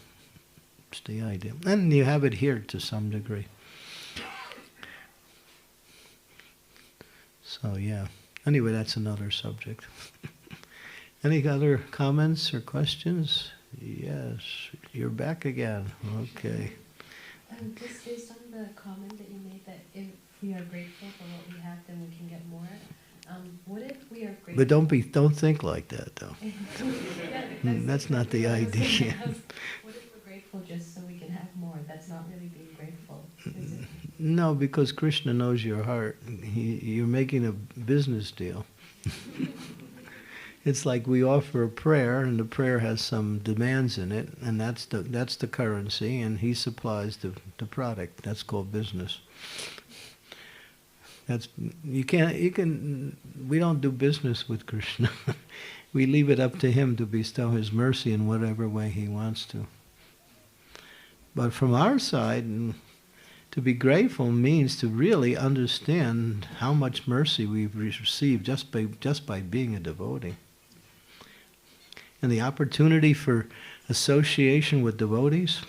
It's the ideal. And you have it here to some degree. So yeah. Anyway, that's another subject. Any other comments or questions? Yes. You're back again. Okay. Just based on the comment that you made that if we are grateful for what we have, then we can get more. What if we are grateful? But don't think like that, though. That's not the idea. What if we're grateful just so we can have more? That's not really being grateful, is it? No, because Krishna knows your heart. You're making a business deal. It's like we offer a prayer, and the prayer has some demands in it, and that's the currency, and he supplies the product. That's called business. We don't do business with Krishna. We leave it up to him to bestow his mercy in whatever way he wants to. But from our side, to be grateful means to really understand how much mercy we've received just by being a devotee. And the opportunity for association with devotees.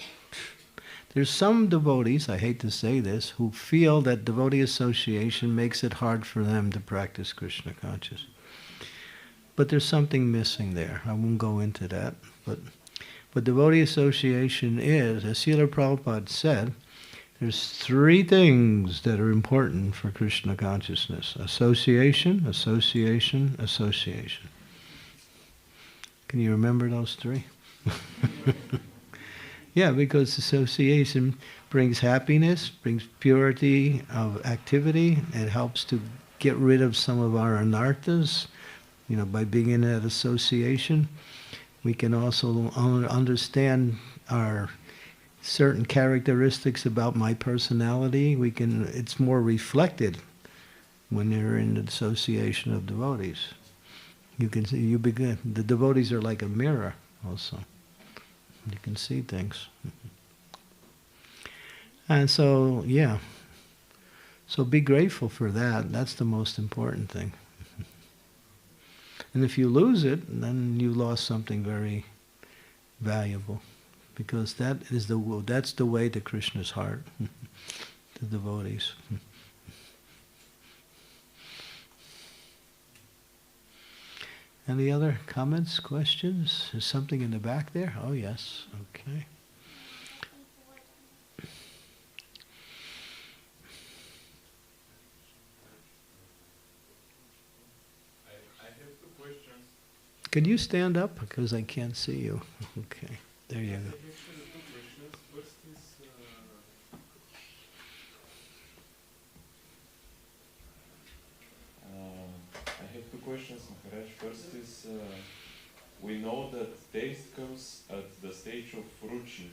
There's some devotees, I hate to say this, who feel that devotee association makes it hard for them to practice Krishna consciousness. But there's something missing there. I won't go into that. But devotee association is, as Srila Prabhupada said, there's three things that are important for Krishna consciousness. Association, association, association. Can you remember those three? Yeah, because association brings happiness, brings purity of activity. It helps to get rid of some of our anarthas, by being in that association. We can also understand our certain characteristics about my personality. It's more reflected when you're in the association of devotees. You can see, the devotees are like a mirror also. You can see things. And so, yeah. So be grateful for that. That's the most important thing. And if you lose it, then you lost something very valuable. Because that's the way to Krishna's heart, the devotees. Any other comments, questions? Is something in the back there? Oh, yes. Okay. I have two questions. Can you stand up? Because I can't see you. Okay. There you go. I have two questions, Maharaj. First is, we know that taste comes at the stage of ruchi.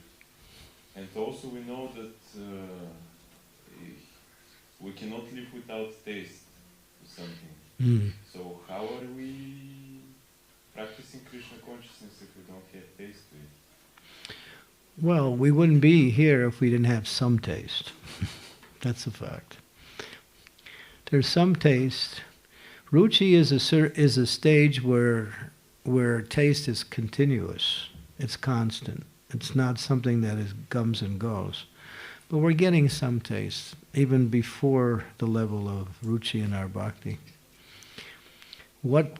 And also we know that we cannot live without taste to something. Mm. So how are we practicing Krishna consciousness if we don't have taste to it? Well, we wouldn't be here if we didn't have some taste. That's a fact. There's some taste. Ruchi is a stage where taste is continuous. It's constant. It's not something that comes and goes. But we're getting some taste, even before the level of ruchi in our bhakti. What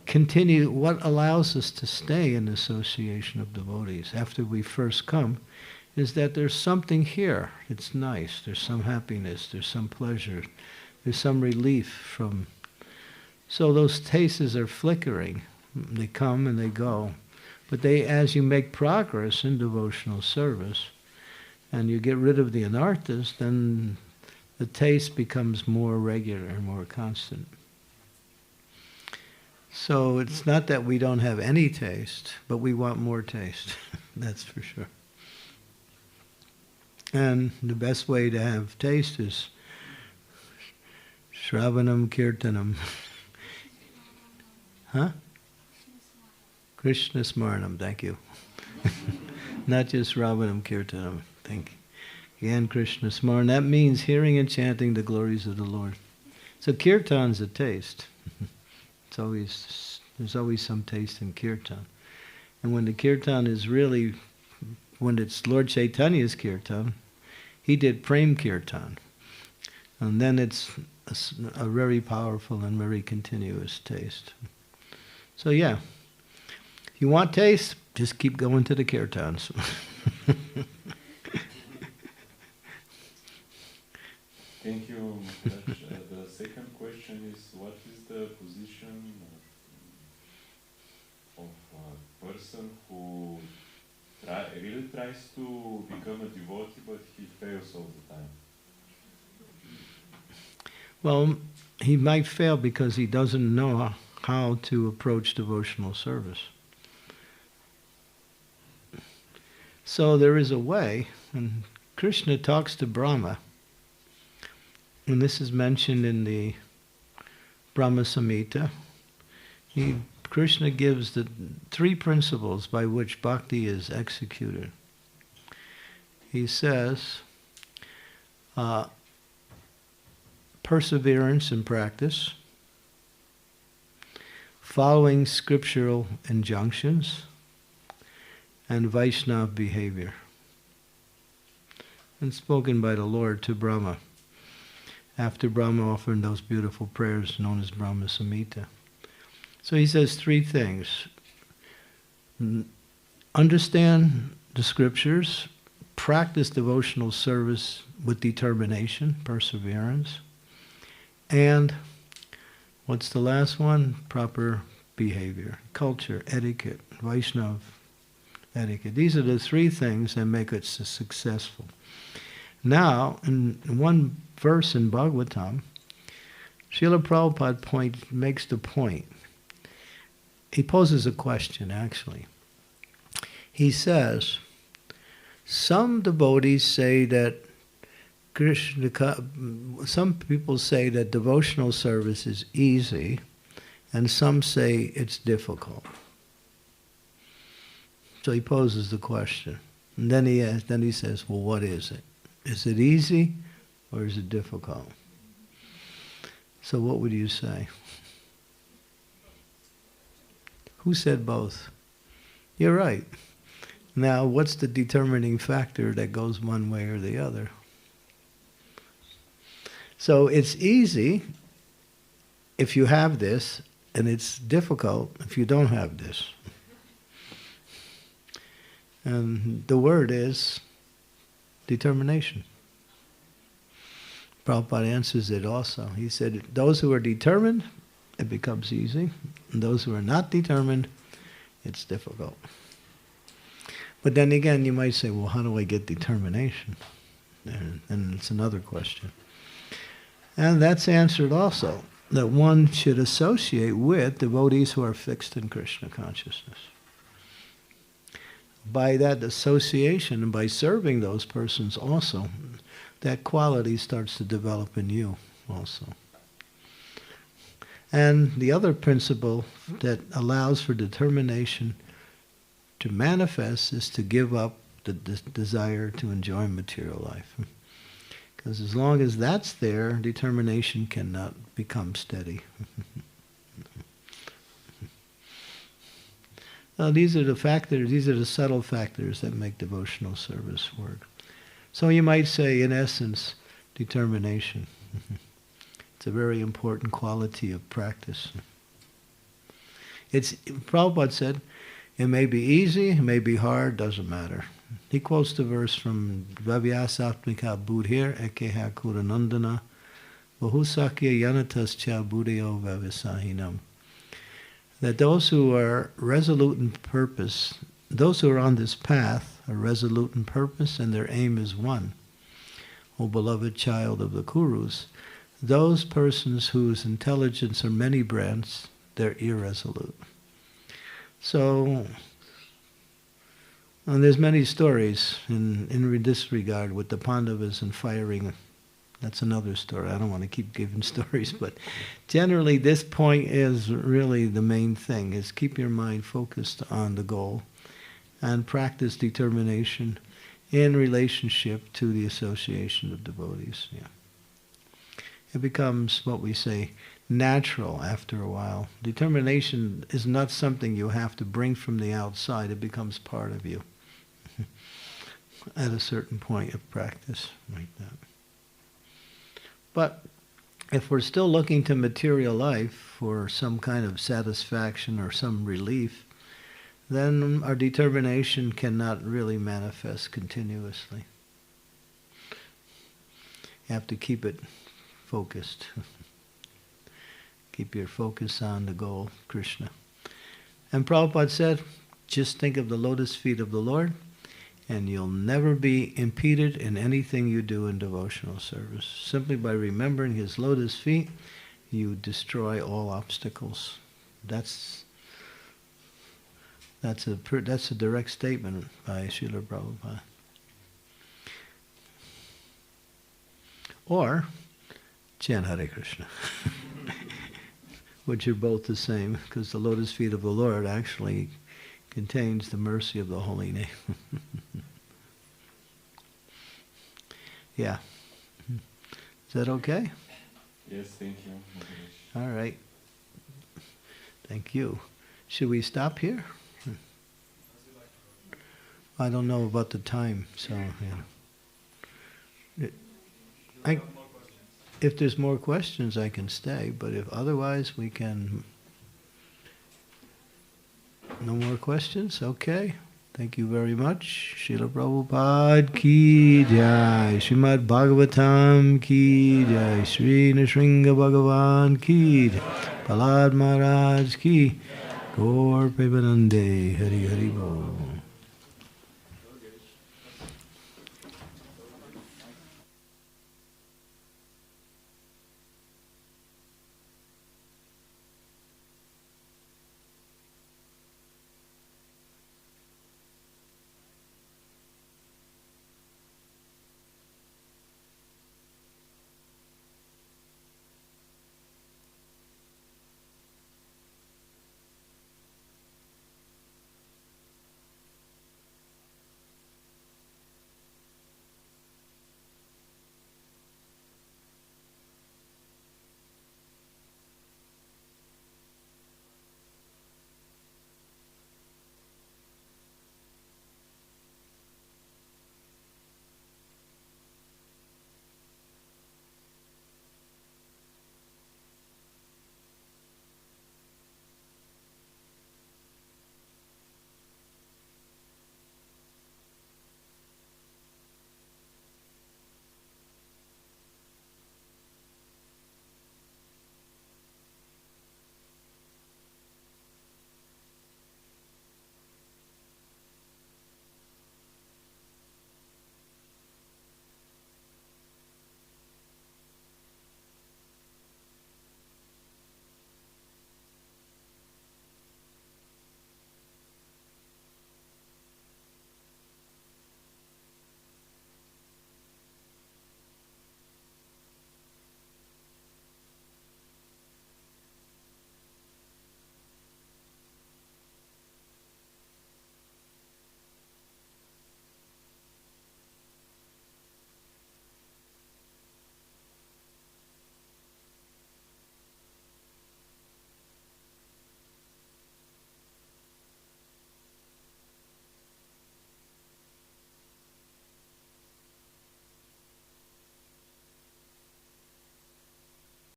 allows us to stay in association of devotees after we first come is that there's something here. It's nice. There's some happiness. There's some pleasure. There's some relief from... So those tastes are flickering. They come and they go. But as you make progress in devotional service and you get rid of the anarthas, then the taste becomes more regular and more constant. So it's not that we don't have any taste, but we want more taste. That's for sure. And the best way to have taste is Shravanam Kirtanam. Huh? Krishna Smaranam, thank you. Not just Shravanam Kirtanam, thank you. Again, Krishna Smaranam. That means hearing and chanting the glories of the Lord. So kirtan's a taste. There's always some taste in kirtan. And when the kirtan is really, when it's Lord Chaitanya's kirtan, he did prem kirtan. And then it's a very powerful and very continuous taste. So yeah, if you want taste, just keep going to the kirtans. Thank you, Maharaj. The second question is, what is the position of a person who really tries to become a devotee, but he fails all the time? Well, he might fail because he doesn't know how to approach devotional service. So there is a way, and Krishna talks to Brahma, and this is mentioned in the Brahma Samhita. Krishna gives the 3 principles by which bhakti is executed. He says, perseverance in practice, following scriptural injunctions, and Vaishnava behavior. And spoken by the Lord to Brahma, after Brahma offered those beautiful prayers known as Brahma Samhita. So he says 3 things. Understand the scriptures, practice devotional service with determination, perseverance, and what's the last one? Proper behavior, culture, etiquette, Vaishnava etiquette. These are the 3 things that make it successful. Now, in one verse in Bhagavatam, Srila Prabhupada makes the point. He poses a question, actually. He says, some devotees say that some people say that devotional service is easy, and some say it's difficult. So he poses the question. And then he says, well, what is it? Is it easy or is it difficult? So what would you say? Who said both? You're right. Now, what's the determining factor that goes one way or the other? So it's easy if you have this, and it's difficult if you don't have this. And the word is determination. Prabhupada answers it also. He said, those who are determined, it becomes easy. And those who are not determined, it's difficult. But then again, you might say, well, how do I get determination? And it's another question. And that's answered also. that one should associate with devotees who are fixed in Krishna consciousness. By that association and by serving those persons also, that quality starts to develop in you also. And the other principle that allows for determination to manifest is to give up the desire to enjoy material life. Because as long as that's there, determination cannot become steady. Now, these are the factors, these are the subtle factors that make devotional service work. So you might say, in essence, determination. It's a very important quality of practice. Prabhupada said, it may be easy, it may be hard, doesn't matter. He quotes the verse from Vavyasatmika Buddhir Ekeha Kuranandana Vahusakya Yanatas Cha Buddhayo Vavisahinam. That those who are resolute in purpose, those who are on this path are resolute in purpose and their aim is one. O beloved child of the Kurus, those persons whose intelligence are many brands, they're irresolute. So, and there's many stories in this regard with the Pandavas and firing. That's another story. I don't want to keep giving stories, but generally this point is really the main thing, is keep your mind focused on the goal and practice determination in relationship to the association of devotees. Yeah. It becomes, what we say, natural after a while. Determination is not something you have to bring from the outside. It becomes part of you at a certain point of practice, like that. But if we're still looking to material life for some kind of satisfaction or some relief, then our determination cannot really manifest continuously. You have to keep it focused. Keep your focus on the goal, Krishna. And Prabhupada said, just think of the lotus feet of the Lord, and you'll never be impeded in anything you do in devotional service. Simply by remembering his lotus feet, you destroy all obstacles. That's a direct statement by Srila Prabhupada. Or chant Hare Krishna, which are both the same, because the lotus feet of the Lord actually contains the mercy of the holy name. Yeah. Is that okay? Yes, thank you, Maharaj. All right. Thank you. Should we stop here? I don't know about the time, so yeah. If there's more questions, I can stay, but if otherwise, we can. No more questions? Okay. Thank you very much. Srila Prabhupada ki jai. Srimad Bhagavatam ki jai. Sri Nrisimha Bhagavan ki jai. Prahlada Maharaj ki. Gaur Premanande. Hari Hari Bol.